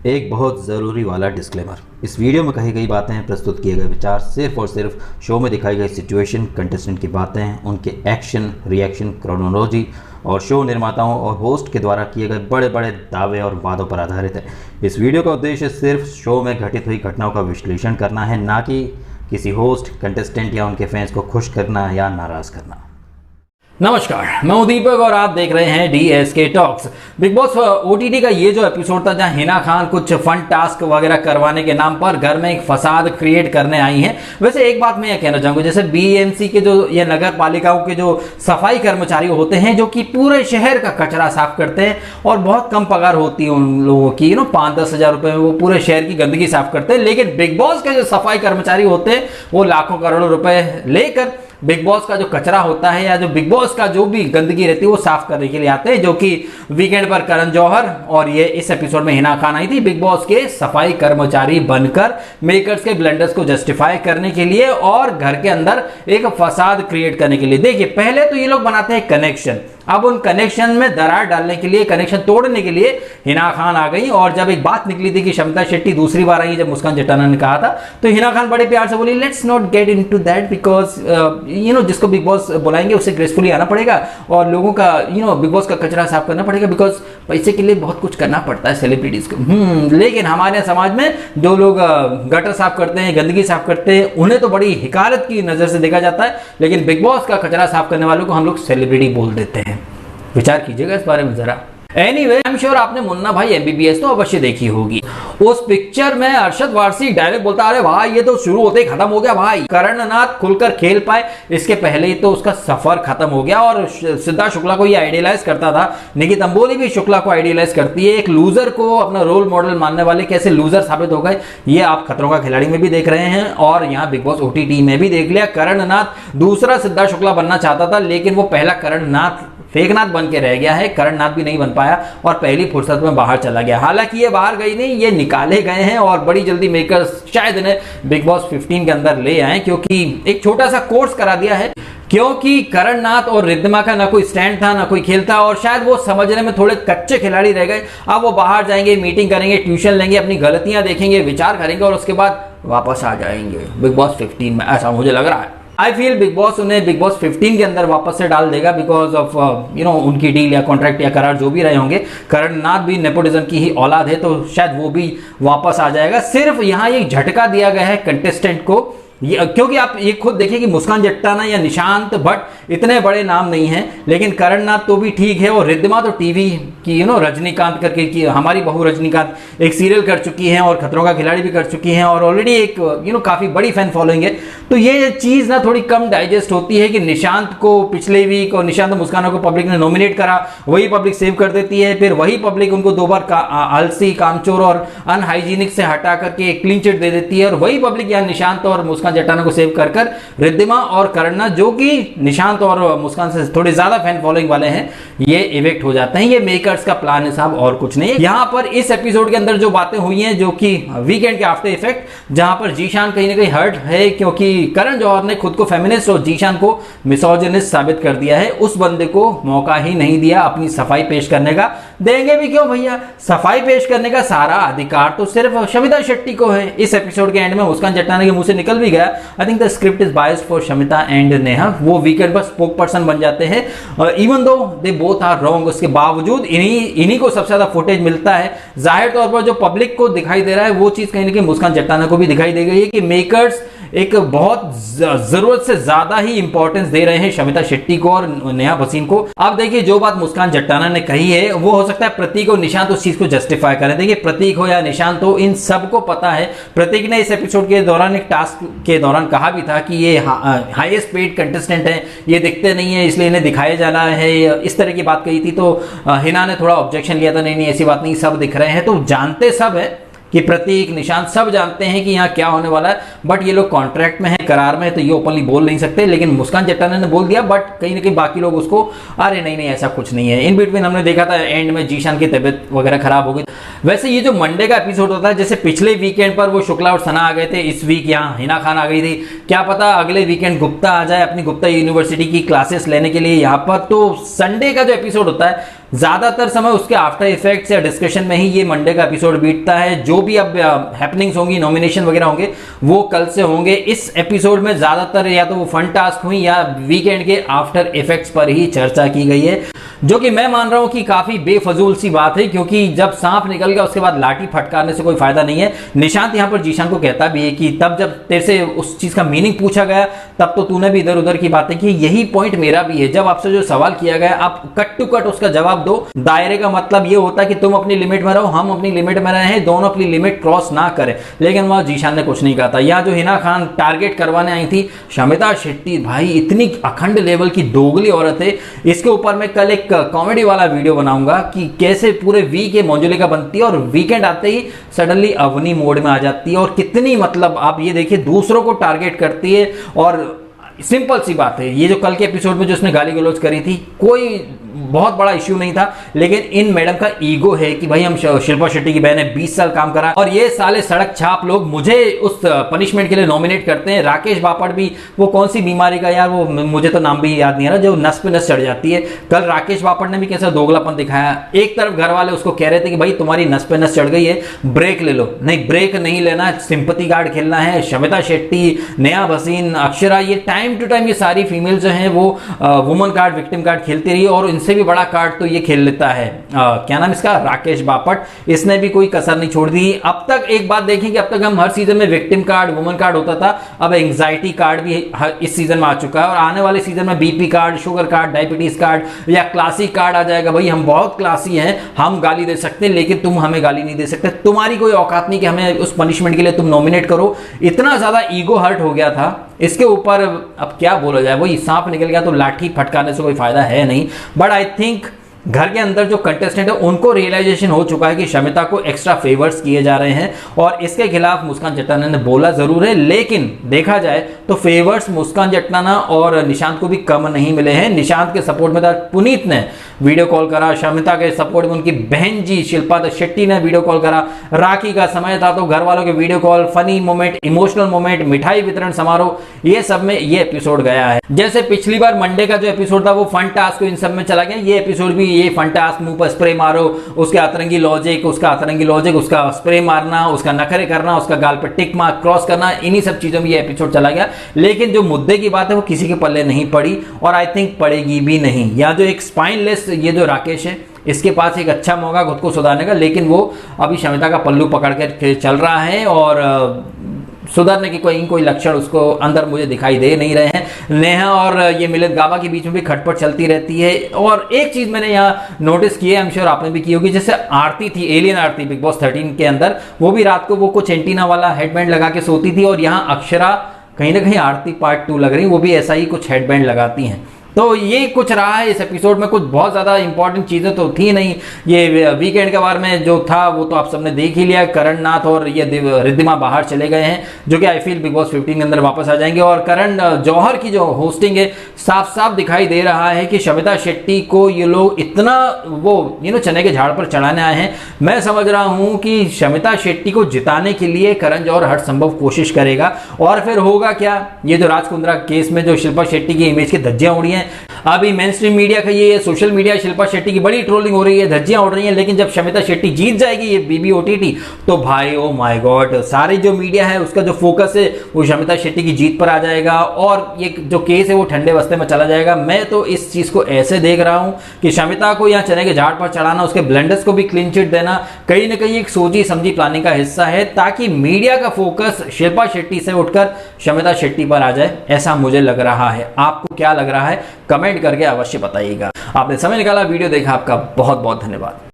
एक बहुत ज़रूरी वाला डिस्क्लेमर। इस वीडियो में कही गई बातें, प्रस्तुत किए गए विचार सिर्फ और सिर्फ शो में दिखाई गई सिचुएशन, कंटेस्टेंट की बातें, उनके एक्शन, रिएक्शन, क्रोनोलॉजी और शो निर्माताओं और होस्ट के द्वारा किए गए बड़े बड़े दावे और वादों पर आधारित है। इस वीडियो का उद्देश्य सिर्फ शो में घटित हुई घटनाओं का विश्लेषण करना है, ना कि किसी होस्ट, कंटेस्टेंट या उनके फैंस को खुश करना या नाराज़ करना। नमस्कार, मैं हूं दीपक और आप देख रहे हैं DSK talks. Big boss OTT का ये जो एपिसोड था जहां हिना खान कुछ फन टास्क वगैरह करवाने के नाम पर घर में एक फसाद क्रिएट करने आई हैं। वैसे एक बात मैं ये कहना चाहूंगा, जैसे BMC के जो ये नगर पालिकाओं के जो सफाई कर्मचारी होते हैं जो कि पूरे शहर का कचरा साफ करते हैं और बहुत कम पगार होती है उन लोगों की, 5-10 हजार रुपए में वो पूरे शहर की गंदगी साफ करते हैं। लेकिन बिग बॉस के जो सफाई कर्मचारी होते हैं वो लाखों करोड़ों रुपए लेकर बिग बॉस का जो कचरा होता है या जो बिग बॉस का जो भी गंदगी रहती है वो साफ करने के लिए आते हैं, जो कि वीकेंड पर करण जौहर और ये इस एपिसोड में हिना खान आई थी बिग बॉस के सफाई कर्मचारी बनकर मेकर्स के ब्लंडर्स को जस्टिफाई करने के लिए और घर के अंदर एक फसाद क्रिएट करने के लिए। देखिए, पहले तो ये लोग बनाते हैं कनेक्शन, अब उन कनेक्शन में दरार डालने के लिए, कनेक्शन तोड़ने के लिए हिना खान आ गई। और जब एक बात निकली थी कि शमिता शेट्टी दूसरी बार आई, जब मुस्कान जटाना ने कहा था, तो हिना खान बड़े प्यार से बोली, let's not get into that because जिसको बिग बॉस बुलाएंगे उसे ग्रेसफुली आना पड़ेगा और लोगों का बिग बॉस का कचरा साफ करना पड़ेगा, बिकॉज पैसे के लिए बहुत कुछ करना पड़ता है सेलिब्रिटीज को। लेकिन हमारे समाज में जो लोग गटर साफ करते हैं, गंदगी साफ करते हैं, उन्हें तो बड़ी हिकारत की नजर से देखा जाता है, लेकिन बिग बॉस का कचरा साफ करने वालों को हम लोग सेलिब्रिटी बोल देते हैं। विचार कीजिएगा इस बारे में जरा। एनीवे, आई एम श्योर आपने मुन्ना भाई MBBS तो अवश्य देखी होगी। उस पिक्चर में अरशद वारसी डायरेक्ट बोलता, अरे भाई ये तो शुरू होते ही खत्म हो गया भाई, करणनाथ खुलकर खेल पाए इसके पहले ही तो उसका सफर खत्म हो गया। और सिद्धार्थ शुक्ला को ये आइडियलाइज करता था, निकी तंबोली भी शुक्ला को आइडियलाइज करती है। एक लूजर को अपना रोल मॉडल मानने वाले कैसे लूजर साबित हो गए, ये आप खतरों का खिलाड़ी में भी देख रहे हैं और यहाँ बिग बॉस OTT में भी देख लिया। करणनाथ दूसरा सिद्धार्थ शुक्ला बनना चाहता था, लेकिन वो पहला करणनाथ फेकनाथ बन के रह गया है, करणनाथ भी नहीं बन पाया और पहली फुर्सत में बाहर चला गया। हालांकि ये बाहर गई नहीं, ये निकाले गए हैं और बड़ी जल्दी मेकर्स शायद इन्हें बिग बॉस 15 के अंदर ले आए, क्योंकि एक छोटा सा कोर्स करा दिया है, क्योंकि करणनाथ और रिद्धिमा का ना कोई स्टैंड था ना कोई खेल था और शायद वो समझने में थोड़े कच्चे खिलाड़ी रह गए। अब वो बाहर जाएंगे, मीटिंग करेंगे, ट्यूशन लेंगे, अपनी गलतियां देखेंगे, विचार करेंगे और उसके बाद वापस आ जाएंगे बिग बॉस 15 में, ऐसा मुझे लग रहा है। आई फील बिग बॉस उन्हें बिग बॉस 15 के अंदर वापस से डाल देगा बिकॉज ऑफ उनकी डील या कॉन्ट्रैक्ट या करार जो भी रहे होंगे। करणनाथ भी नेपोटिज्म की ही औलाद है, तो शायद वो भी वापस आ जाएगा। सिर्फ यहाँ एक झटका दिया गया है कंटेस्टेंट को, क्योंकि आप ये खुद देखिए कि मुस्कान जट्टाना या निशांत भट्ट इतने बड़े नाम नहीं हैं, लेकिन करणनाथ तो भी ठीक है और रिद्धिमा तो टीवी की रजनीकांत करके की हमारी बहू रजनीकांत एक सीरियल कर चुकी हैं और खतरों का खिलाड़ी भी कर चुकी हैं और ऑलरेडी एक काफी बड़ी फैन फॉलोइंग है। तो ये चीज ना थोड़ी कम डाइजेस्ट होती है कि निशांत को पिछले वीक और निशांत मुस्काना को पब्लिक ने नॉमिनेट करा, वही पब्लिक सेव कर देती है, फिर वही पब्लिक उनको 2 बार आलसी, कामचोर और अनहाइजीनिक से हटा करके एक क्लीन चिट दे देती है और वही पब्लिक यहाँ निशांत और मुस्कान जट्टाना को सेव कर कर रिद्धिमा और करणनाथ, जो कि निशांत और मुस्कान से थोड़े ज्यादा फैन फॉलोइंग वाले हैं, ये इवेक्ट हो जाते हैं। ये मेकर्स का प्लान है साहब, और कुछ नहीं। यहाँ पर इस एपिसोड के अंदर जो बातें हुई हैं, जो कि वीकेंड के आफ्टर इफेक्ट, जहां पर जीशान कहीं ना कहीं हर्ट है क्योंकि करण जौहर ने खुद को फेमिनिस्ट और जीशान को मिसोजिनिस्ट साबित कर दिया है। उस बंदे को मौका ही नहीं दिया अपनी सफाई पेश करने का। देंगे भी क्यों भैया, सफाई पेश करने का सारा अधिकार तो सिर्फ शमिता शेट्टी को है। इस एपिसोड के एंड में मुस्कान जट्टाना के मुंह से निकल भी गया, I think the script is biased for Shamita and Neha, वो वीकेंड पर स्पोक पर्सन बन जाते हैं even though they both are wrong. उसके बावजूद इन्हीं को सबसे ज्यादा फुटेज मिलता है। जाहिर तौर पर जो पब्लिक को दिखाई दे रहा है वो चीज कहीं ना कहीं मुस्कान जट्टाना को भी दिखाई दे गई है कि मेकर्स एक बहुत जरूरत से ज्यादा ही इंपॉर्टेंस दे रहे हैं शमिता शेट्टी को और नेहा भसीन को। अब देखिए, जो बात मुस्कान जट्टाना ने कही है वो हो सकता है प्रतीक और निशांत उस चीज को जस्टिफाई करें। देखिए, प्रतीक हो या निशांत हो, इन सबको पता है। प्रतीक ने इस एपिसोड के दौरान एक टास्क के दौरान कहा भी था कि ये हाईएस्ट पेड कंटेस्टेंट है, ये दिखते नहीं है इसलिए इन्हें दिखाया जाना है, इस तरह की बात कही थी। तो हिना ने थोड़ा ऑब्जेक्शन लिया था, नहीं ऐसी बात नहीं, सब दिख रहे हैं। तो जानते सब है कि प्रतीक, निशांत सब जानते हैं कि यहाँ क्या होने वाला है, बट ये लोग कॉन्ट्रैक्ट में है, करार में है, तो ये ओपनली बोल नहीं सकते। लेकिन मुस्कान जट्टाना ने बोल दिया, बट कहीं ना कहीं बाकी लोग उसको अरे नहीं ऐसा कुछ नहीं है। इन बिटवीन हमने देखा था एंड में जीशान की तबीयत वगैरह खराब हो गई। वैसे ये जो मंडे का एपिसोड होता है, जैसे पिछले वीकेंड पर वो शुक्ला और सना आ गए थे, इस वीक यहाँ हिना खान आ गई थी, क्या पता अगले वीकेंड गुप्ता आ जाए अपनी गुप्ता यूनिवर्सिटी की क्लासेस लेने के लिए यहाँ पर। तो संडे का जो एपिसोड होता है ज्यादातर समय उसके आफ्टर इफेक्ट्स या डिस्कशन में ही ये मंडे का एपिसोड बीतता है। जो भी अब हैपनिंग्स होंगी, नॉमिनेशन वगैरह होंगे, वो कल से होंगे। इस एपिसोड में ज्यादातर या तो वो फन टास्क हुई या वीकेंड के आफ्टर इफेक्ट्स पर ही चर्चा की गई है, जो कि मैं मान रहा हूं कि काफी बेफजूल सी बात है, क्योंकि जब सांप निकल गया उसके बाद लाठी फटकारने से कोई फायदा नहीं है। निशांत यहां पर जीशान को कहता भी है कि तब जब तेरे से उस चीज का मीनिंग पूछा गया तब तो तूने भी इधर उधर की बातें की। यही पॉइंट मेरा भी है, जब आपसे जो सवाल किया गया आप कट टू कट उसका जवाब दो। दायरे का मतलब ये होता है कि तुम अपनी लिमिट में रहो, हम अपनी लिमिट में रहे हैं, दोनों अपनी लिमिट क्रॉस ना करें। लेकिन वहां जीशान ने कुछ नहीं कहा था। यहां जो हिना खान टारगेट करवाने आई थी शमिता शेट्टी, भाई इतनी अखंड लेवल की दोगली औरत है। इसके ऊपर मैं कल एक कॉमेडी वाला वीडियो बनाऊंगा कि कैसे पूरे वीक के मंजुलिका बनती है और वीकेंड आते ही सडनली अवनी मोड में आ जाती है, और कितनी मतलब आप ये देखिए दूसरों को टारगेट करती है। और सिंपल सी बात है, ये जो कल के एपिसोड में जो उसने गाली गलौज करी थी कोई बहुत बड़ा इश्यू नहीं था, लेकिन इन मैडम का ईगो है कि भाई हम शिल्पा शेट्टी की बहन है, 20 साल काम करा और ये साले सड़क छाप लोग मुझे उस पनिशमेंट के लिए नॉमिनेट करते हैं। राकेश बापट भी वो कौन सी बीमारी का यार, वो मुझे तो नाम भी याद नहीं आ रहा, जो नस पे नस चढ़ जाती है। कल राकेश बापट ने भी कैसा दोगलापन दिखाया। एक तरफ घर वाले उसको कह रहे थे कि भाई तुम्हारी नस पे नस चढ़ गई है, ब्रेक ले लो। नहीं, ब्रेक नहीं लेना, सिंपैथी कार्ड खेलना है। शमिता शेट्टी, नेहा भसीन, अक्षरा, ये टाइम टू टाइम ये सारी फीमेल जो हैं वो वुमन कार्ड, विक्टिम कार्ड खेलती रही, और इनसे भी बड़ा कार्ड तो ये खेल लेता है क्या नाम इसका, राकेश बापट। इसने भी कोई कसर नहीं छोड़ दी। अब तक एक बात देखें कि अब तक हम हर सीजन में विक्टिम कार्ड, वुमन कार्ड होता था, अब एंग्जाइटी कार्ड भी इस सीजन में आ चुका है, और आने वाले सीजन में BP card, sugar card, diabetes card या क्लासी कार्ड आ जाएगा। भाई हम बहुत क्लासी हैं, हम गाली दे सकते हैं, लेकिन तुम हमें गाली नहीं दे सकते। तुम्हारी कोई औकात नहीं कि हमें उस पनिशमेंट के लिए तुम नॉमिनेट करो। इतना ज्यादा ईगो हर्ट हो गया था इसके ऊपर। अब क्या बोला जाए, वही सांप निकल गया तो लाठी फटकारने से कोई फायदा है नहीं। बट आई थिंक घर के अंदर जो कंटेस्टेंट है उनको रियलाइजेशन हो चुका है कि शमिता को एक्स्ट्रा फेवर्स किए जा रहे हैं, और इसके खिलाफ मुस्कान जट्टाना ने बोला जरूर है, लेकिन देखा जाए तो फेवर्स मुस्कान जट्टाना और निशांत को भी कम नहीं मिले हैं। निशांत के सपोर्ट में था पुनीत ने वीडियो कॉल करा, शमिता के सपोर्ट में उनकी बहन जी शिल्पा शेट्टी ने वीडियो कॉल करा, राखी का समय था तो घर वालों के video call, funny moment, emotional moment, मिठाई वितरण समारोह, ये सब में ये एपिसोड गया है। जैसे पिछली बार मंडे का जो एपिसोड था वो फन टास्क इन सब में चला गया, ये एपिसोड भी ये फन टास्क, मुंह पर स्प्रे मारो, उसके अतरंगी लॉजिक, उसका स्प्रे मारना, उसका नखरे करना, उसका गाल पर टिक मार्क क्रॉस करना, इन्हीं सब चीजों में ये एपिसोड चला गया। लेकिन जो मुद्दे की बात है वो किसी के पल्ले नहीं पड़ी, और आई थिंक पड़ेगी भी नहीं। या जो एक स्पाइनलेस ये जो राकेश है, इसके पास एक अच्छा मौका खुद को सुधारने का, लेकिन वो अभी शमिता का पल्लू पकड़ कर चल रहा है, और सुधरने की कोई लक्षण उसको अंदर मुझे दिखाई दे नहीं रहे हैं। नेहा और ये मिलित गाबा के बीच में भी खटपट चलती रहती है। और एक चीज मैंने यहाँ नोटिस की है, आई एम श्योर आपने भी की होगी, जैसे आरती थी, एलियन आरती बिग बॉस 13 के अंदर, वो भी रात को वो कुछ एंटीना वाला हेडबैंड लगा के सोती थी, और यहाँ अक्षरा कहीं ना कहीं आरती पार्ट 2 लग रही, वो भी ऐसा ही कुछ हेडबैंड लगाती हैं। तो ये कुछ रहा है इस एपिसोड में, कुछ बहुत ज़्यादा इंपॉर्टेंट चीज़ें तो थी नहीं। ये वीकेंड के बारे में जो था वो तो आप सबने देख ही लिया। करण नाथ और ये रिद्धिमा बाहर चले गए हैं, जो कि आई फील बिग बॉस 15 के अंदर वापस आ जाएंगे। और करण जौहर की जो होस्टिंग है, साफ साफ दिखाई दे रहा है कि शमिता शेट्टी को ये लोग इतना वो चने के झाड़ पर चढ़ाने आए हैं। मैं समझ रहा हूँ कि शमिता शेट्टी को जिताने के लिए करण जौहर हर संभव कोशिश करेगा। और फिर होगा क्या, ये जो राज कुंद्रा केस में जो शिल्पा शेट्टी की इमेज की धज्जियां उड़ी हैं, अभी मेन स्ट्रीम मीडिया का ये सोशल मीडिया शिल्पा शेट्टी की बड़ी ट्रोलिंग हो रही है, धज्जियां उड़ रही हैं। लेकिन जब शमिता शेट्टी जीत जाएगी ये बीबी ओटीटी, तो भाई ओ माय गॉड, सारी जो मीडिया है उसका जो फोकस है वो शमिता शेट्टी की जीत पर आ जाएगा, और ये जो केस है वो ठंडे बस्ते में चला जाएगा। मैं तो इस चीज को ऐसे देख रहा हूं कि शमिता को यहाँ चने के झाड़ पर चढ़ाना, उसके ब्लेंडर्स को भी क्लीन चिट देना कहीं ना कहीं एक सोची समझी प्लानिंग का हिस्सा है, ताकि मीडिया का फोकस शिल्पा शेट्टी से उठकर शमिता शेट्टी पर आ जाए। ऐसा मुझे लग रहा है। आपको क्या लग रहा है कमेंट करके अवश्य बताइएगा। आपने समय निकाला, वीडियो देखा, आपका बहुत बहुत धन्यवाद।